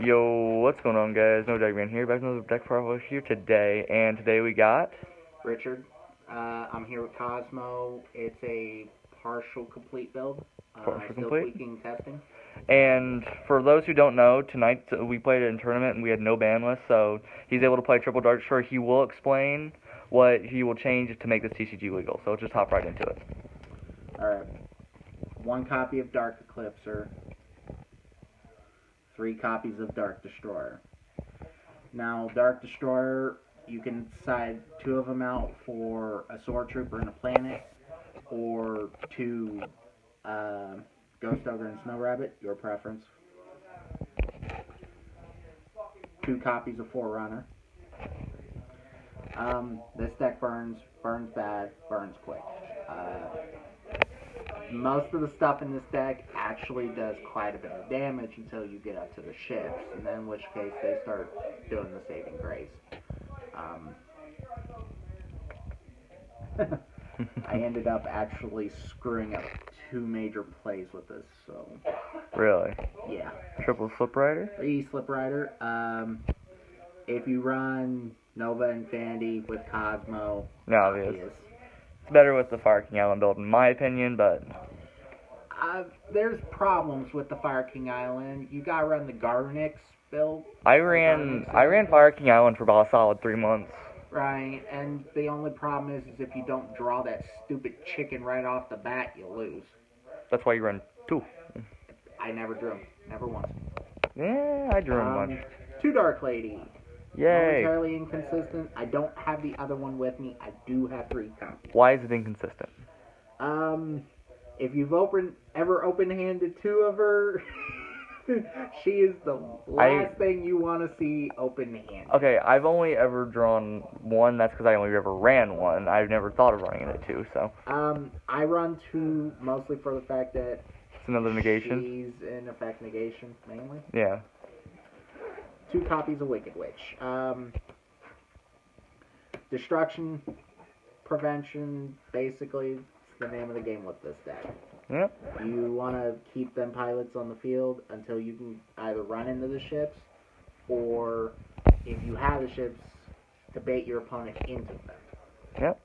Yo, what's going on, guys? No Deckman here, back to another Deck Profile here today, and today we got Richard. I'm here with Kozmo. It's a partial complete build. Partial Still Complete. tweaking, testing. And for those who don't know, tonight we played it in tournament and we had no ban list, so he's able to play triple Dark Destroyer. He will explain what he will change to make this TCG legal, so let's just hop right into it. Alright. 1 copy of Dark Eclipser. 3 copies of Dark Destroyer. Now, Dark Destroyer, you can decide 2 of them out for a Sword Trooper and a Planet, or 2 Ghost Ogre and Snow Rabbit, your preference. 2 copies of Forerunner. This deck burns bad, burns quick. Most of the stuff in this deck actually does quite a bit of damage until you get up to the ships, and then in which case they start doing the saving grace. I ended up actually screwing up 2 major plays with this, so... Really? Yeah. Triple Slip Rider? 3 Slip Rider. If you run Nova Infinity with Kozmo, No, obvious. It's better with the Fire King Island build, in my opinion, but... There's problems with the Fire King Island. You gotta run the Garnix build. I ran Fire King Island for about a solid 3 months. Right, and the only problem is if you don't draw that stupid chicken right off the bat, you lose. That's why you run 2. I never drew him. Never once. Yeah, I drew him much. 2 Dark Lady. Yay. Momentarily inconsistent. I don't have the other one with me. I do have 3 copies. Why is it inconsistent? If you've ever open-handed 2 of her, she is the last thing you want to see open-handed. Okay, I've only ever drawn 1. That's because I only ever ran 1. I've never thought of running it 2. So. I run 2 mostly for the fact that It's another negation. She's in effect negation mainly. Yeah. 2 copies of Wicked Witch. Destruction, prevention, basically, it's the name of the game with this deck. Yep. You want to keep them pilots on the field until you can either run into the ships, or if you have the ships, to bait your opponent into them. Yep.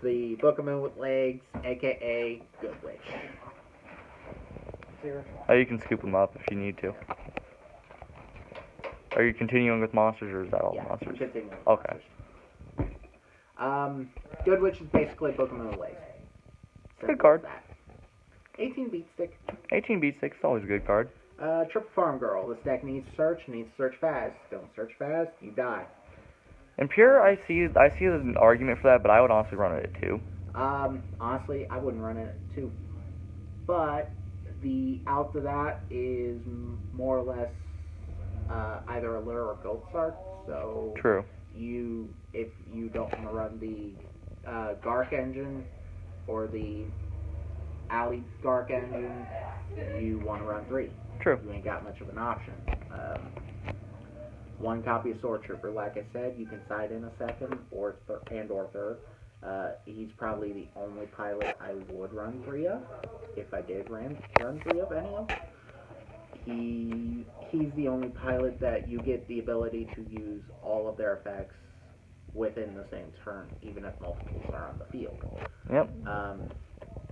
The Book of Moon with Legs, aka Good Witch. Oh, you can scoop them up if you need to. Are you continuing with monsters, or is that all monsters? Continuing. Okay. Good Witch is basically Book of Moon with Legs. Good card. 18 beat stick. 18 beat 6 is always a good card. Triple Farm Girl. This deck needs to search fast. Don't search fast, you die. In Pure, I see an argument for that, but I would honestly run it at 2. Honestly, I wouldn't run it at 2. But the out to that is more or less either a lure or gold star. So True. If you don't want to run the Gark engine or the Alley Gark engine, you want to run 3. True. You ain't got much of an option. 1 copy of Sword Trooper, like I said, you can side in a second or third. He's probably the only pilot I would run 3 of, if I did run 3 of any of. He's the only pilot that you get the ability to use all of their effects within the same turn, even if multiples are on the field. Yep.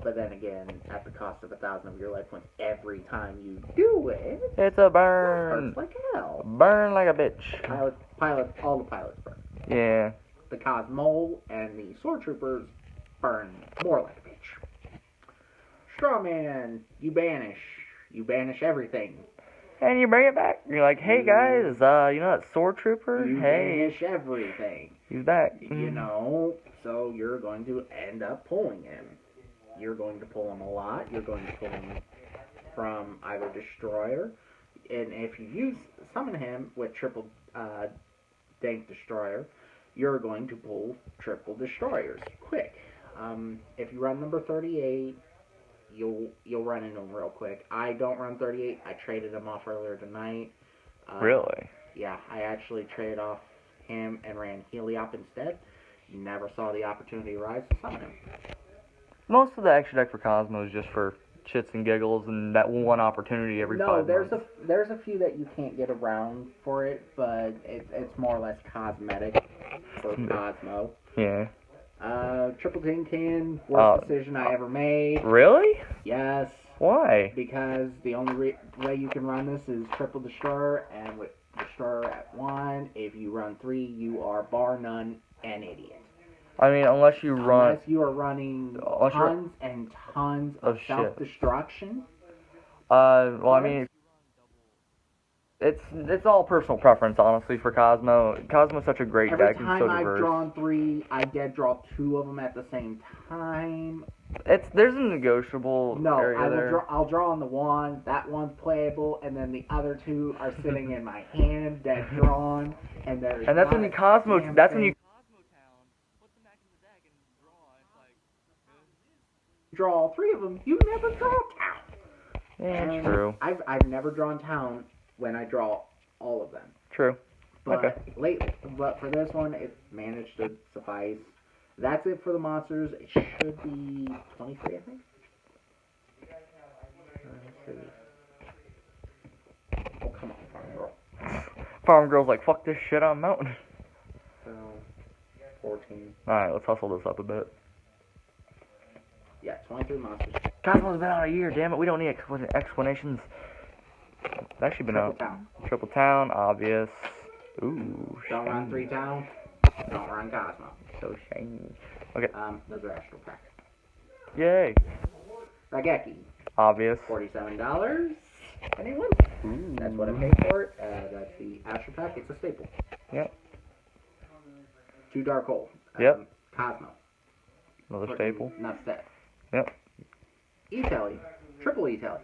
But then again, at the cost of 1,000 of your life points every time you do it, It's a burn. hurts like hell. Burn like a bitch. All the pilots burn. Yeah. The Kozmo and the Sword Troopers burn more like a bitch. Strawman, you banish. You banish everything. And you bring it back. You're like, hey guys, you know that Sword Trooper? You Hey. banish everything. He's back. You know, so you're going to end up pulling him. You're going to pull him a lot. You're going to pull him from either Destroyer, and if you summon him with triple Dank Destroyer, you're going to pull triple Destroyers quick. If you run number 38, you'll run into him real quick. I don't run 38. I traded him off earlier tonight. Really? Yeah, I actually traded off him and ran Heliop instead. Never saw the opportunity rise to summon him. Most of the extra deck for Kozmo is just for shits and giggles and that one opportunity every 5 months. There's a few that you can't get around for it, but it's more or less cosmetic for Kozmo. Yeah. Triple Tin Can, worst decision I ever made. Really? Yes. Why? Because the only way you can run this is Triple Destroyer, and with Destroyer at 1, if you run 3, you are bar none an idiot. I mean, unless you are running tons and tons of self-destruction. Well, I mean, it's all personal preference, honestly, for Kozmo. Kozmo's such a great deck and so diverse. Every time I've drawn 3, I dead draw 2 of them at the same time. There's a negotiable area there. I'll draw on the one, that one's playable, and then the other 2 are sitting in my hand, dead drawn, and there's. And that's when you Kozmo. That's when you draw all 3 of them. You never draw town. Yeah, that's true. I've never drawn town when I draw all of them. True. But but for this one, it managed to suffice. That's it for the monsters. It should be 23, I think. Oh, come on, Farm Girl. Farm Girl's like, fuck this shit, I'm mountain. So, 14. Alright, let's hustle this up a bit. Yeah, 23 monsters. Kozmo's been out a year, damn it. We don't need explanations. It's actually been out. Triple Town, obvious. Ooh, don't run 3 town. Don't run Kozmo. So shiny. Okay. Those are Astral Pack. Yay. Raigeki. Obvious. $47. Anyone? Ooh. That's what I paid for it. That's the Astral Pack. It's a staple. Yep. 2 Dark Hole. Yep. Kozmo. Another staple. Not that. Yep. E-Telly. Triple E-Telly.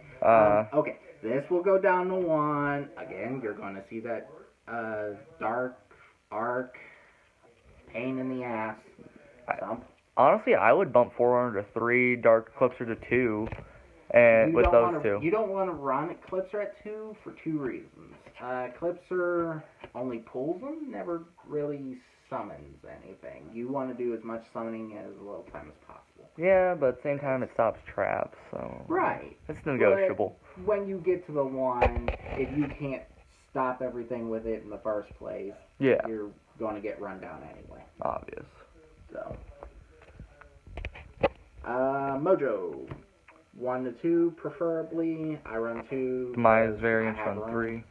Okay. This will go down to 1. Again, you're going to see that dark arc pain in the ass. Honestly, I would bump 400 to 3, Dark Eclipser to 2, and with those 2. You don't want to run Eclipser at 2 for 2 reasons. Eclipser only pulls them, never really summons anything. You want to do as much summoning as little time as possible. Yeah, but at the same time, it stops traps, so... Right. It's negotiable. But when you get to the 1, if you can't stop everything with it in the first place, you're going to get run down anyway. Obvious. So... Mojo. 1 to 2, preferably. I run 2. Demise variants run 3.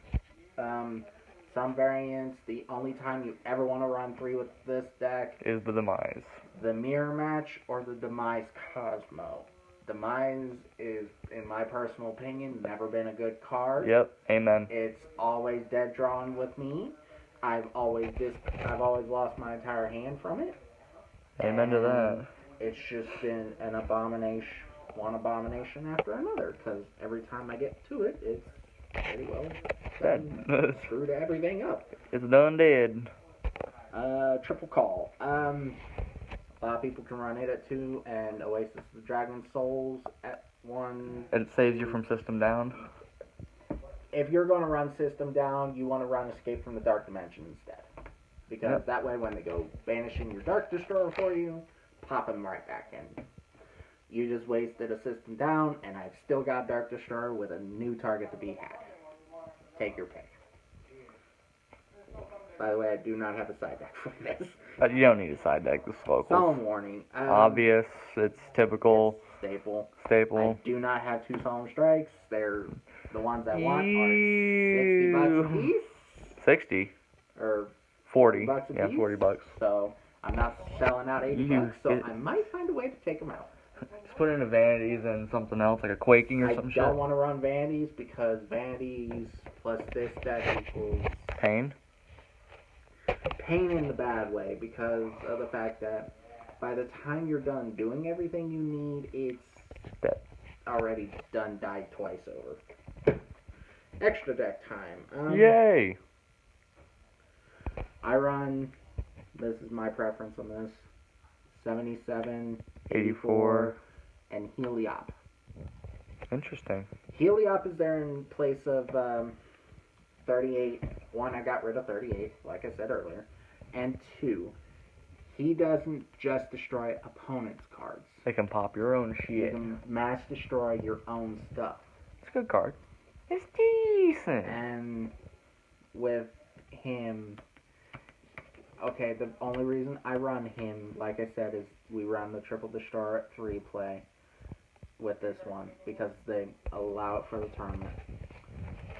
Some variants, the only time you ever want to run 3 with this deck is the Demise. The Mirror Match or the Demise Kozmo. Demise is, in my personal opinion, never been a good card. Yep, amen. It's always dead drawn with me. I've always lost my entire hand from it. Amen to that. It's just been an abomination, one abomination after another, because every time I get to it, it's pretty well screwed everything up. It's done dead. Triple Call. A lot of people can run it at 2, and Oasis of the Dragon Souls at 1. And it saves you from System Down? If you're going to run System Down, you want to run Escape from the Dark Dimension instead. Because that way, when they go banishing your Dark Destroyer for you, pop them right back in. You just wasted a System Down, and I've still got Dark Destroyer with a new target to be had. Take your pick. By the way, I do not have a side deck for this. You don't need a side deck. This is local. Solemn Warning. Obvious. It's typical. It's staple. I do not have 2 Solemn Strikes. They're the ones I want are $60 a piece. 60? Or 40. $40 a piece. Yeah, $40. So I'm not selling out $80. So I might find a way to take them out. Just put in a Vanities and something else, like a Quaking or some shit. I don't want to run Vanities because Vanities plus this deck equals... Pain? Pain in the bad way, because of the fact that by the time you're done doing everything you need, it's already died twice over. Extra deck time. Yay! I run, this is my preference on this, 77, 84, and Heliop. Interesting. Heliop is there in place of 38. 1, I got rid of 38, like I said earlier. And 2, He doesn't just destroy opponents' cards. They can pop your own You shit. can mass destroy your own stuff. It's a good card. It's decent. And with him, okay, the only reason I run him, like I said, is we run the Triple Destroyer at 3 play with this one because they allow it for the tournament.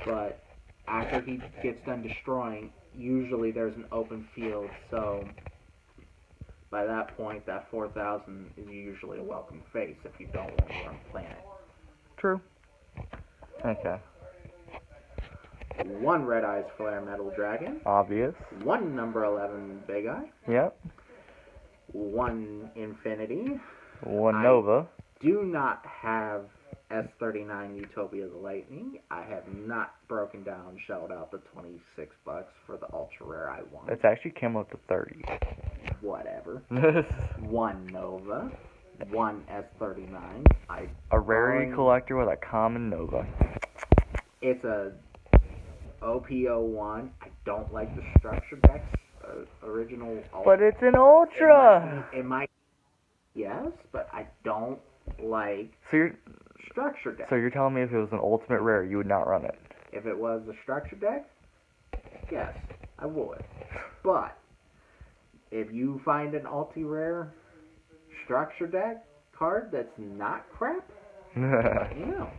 But after he gets done destroying, usually there's an open field, so by that point, that 4,000 is usually a welcome face if you don't want to run planet. True. Okay. 1 Red Eyes Flare Metal Dragon. Obvious. 1 number 11 Big Eye. Yep. 1 Infinity. 1 Nova. Do not have S39 Utopia the Lightning. I have not broken down, shelled out the $26 for the ultra rare I want. It's actually came up to 30. Whatever. 1 Nova. 1 S39. A rarity collector with a common Nova. It's a OP01. I don't like the structure decks. Original. But it's an ultra. It might. Yes, but I don't like structure decks. So you're telling me if it was an ultimate rare, you would not run it? If it was a structure deck, yes, I would. But if you find an ulti-rare structure deck card that's not crap, let me know.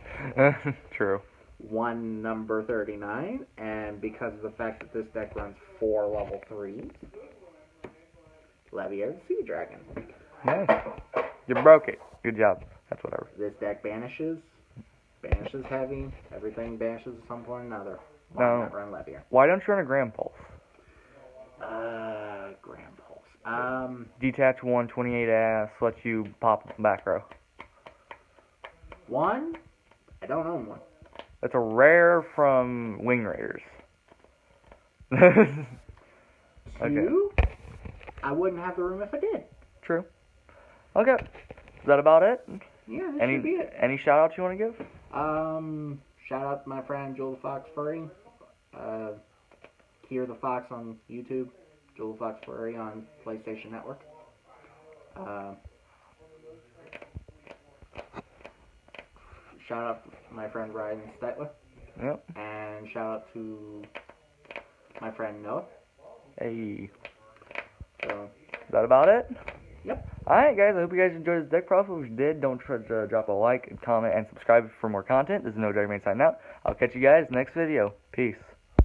True. 1 number 39, and because of the fact that this deck runs 4 level 3s, Leviair the Sea Dragon. Nice. You broke it. Good job. That's whatever. This deck banishes heavy, everything banishes at some point or another. Why No. not run Leviair? Why don't you run a Grand Pulse? Grand Pulse. Detach 1, 28 ass, lets you pop back row. 1, I don't own 1. It's a rare from Wing Raiders. 2, I wouldn't have the room if I did. True. Okay. Is that about it? Yeah, that should be it. Any shout outs you want to give? Shout out to my friend Joel the Fox Furry. Kier the Fox on YouTube. Joel the Fox Furry on PlayStation Network. Shout out to my friend Ryan Stetler. Yep. And shout out to my friend Noah. Hey. So, Is that about it? yep. Alright guys, I hope you guys enjoyed this deck profile. If you did, don't forget to drop a like, comment, and subscribe for more content. This is No Dragon Man signing out. I'll catch you guys next video. Peace.